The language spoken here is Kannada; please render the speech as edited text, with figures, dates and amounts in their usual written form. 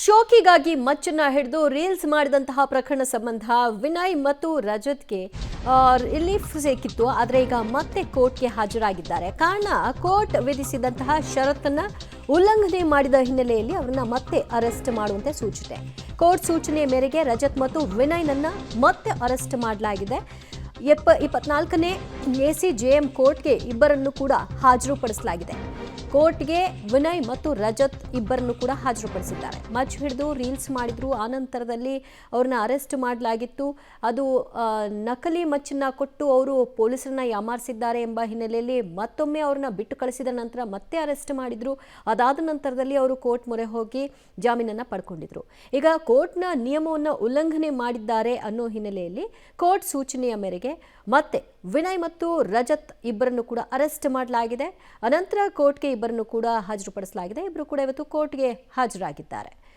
ಶೋಕಿಗಾಗಿ ಮಚ್ಚನ್ನ ಹಿಡಿದು ರೀಲ್ಸ್ ಮಾಡಿದಂತಹ ಪ್ರಕರಣ ಸಂಬಂಧ ವಿನಯ್ ಮತ್ತು ರಜತ್ಗೆ ರಿಲೀಫ್ ಸಿಕ್ಕಿತ್ತು. ಆದರೆ ಈಗ ಮತ್ತೆ ಕೋರ್ಟ್ಗೆ ಹಾಜರಾಗಿದ್ದಾರೆ. ಕಾರಣ ಕೋರ್ಟ್ ವಿಧಿಸಿದಂತಹ ಷರತ್ತನ್ನ ಉಲ್ಲಂಘನೆ ಮಾಡಿದ ಹಿನ್ನೆಲೆಯಲ್ಲಿ ಅವರನ್ನ ಮತ್ತೆ ಅರೆಸ್ಟ್ ಮಾಡುವಂತೆ ಸೂಚಿಸಿದೆ. ಕೋರ್ಟ್ ಸೂಚನೆಯ ಮೇರೆಗೆ ರಜತ್ ಮತ್ತು ವಿನಯ್ನನ್ನ ಮತ್ತೆ ಅರೆಸ್ಟ್ ಮಾಡಲಾಗಿದೆ. 24ನೇ ACJM ಕೋರ್ಟ್ಗೆ ಇಬ್ಬರನ್ನು ಕೂಡ ಹಾಜರುಪಡಿಸಲಾಗಿದೆ. ಕೋರ್ಟ್ಗೆ ವಿನಯ್ ಮತ್ತು ರಜತ್ ಇಬ್ಬರನ್ನು ಕೂಡ ಹಾಜರುಪಡಿಸಿದ್ದಾರೆ. ಮಚ್ಚು ಹಿಡಿದು ರೀಲ್ಸ್ ಮಾಡಿದ್ರು, ಆನಂತರದಲ್ಲಿ ಅವ್ರನ್ನ ಅರೆಸ್ಟ್ ಮಾಡಲಾಗಿತ್ತು. ಅದು ನಕಲಿ ಮಚ್ಚನ್ನ ಕೊಟ್ಟು ಅವರು ಪೊಲೀಸರನ್ನ ಯಾಮಾರಿಸಿದ್ದಾರೆ ಎಂಬ ಹಿನ್ನೆಲೆಯಲ್ಲಿ ಮತ್ತೊಮ್ಮೆ ಅವ್ರನ್ನ ಬಿಟ್ಟು ಕಳಿಸಿದ ನಂತರ ಮತ್ತೆ ಅರೆಸ್ಟ್ ಮಾಡಿದ್ರು. ಅದಾದ ನಂತರದಲ್ಲಿ ಅವರು ಕೋರ್ಟ್ ಮೊರೆ ಹೋಗಿ ಜಾಮೀನನ್ನ ಪಡ್ಕೊಂಡಿದ್ರು. ಈಗ ಕೋರ್ಟ್ನ ನಿಯಮವನ್ನು ಉಲ್ಲಂಘನೆ ಮಾಡಿದ್ದಾರೆ ಅನ್ನೋ ಹಿನ್ನೆಲೆಯಲ್ಲಿ ಕೋರ್ಟ್ ಸೂಚನೆಯ ಮೇರೆಗೆ ಮತ್ತೆ ವಿನಯ್ ಮತ್ತು ರಜತ್ ಇಬ್ಬರನ್ನು ಕೂಡ ಅರೆಸ್ಟ್ ಮಾಡಲಾಗಿದೆ. ಅನಂತರ ಕೋರ್ಟ್ಗೆ ಇಬ್ಬರನ್ನು ಕೂಡ ಹಾಜರುಪಡಿಸಲಾಗಿದೆ. ಇಬ್ಬರು ಕೂಡ ಇವತ್ತು ಕೋರ್ಟ್ಗೆ ಹಾಜರಾಗಿದ್ದಾರೆ.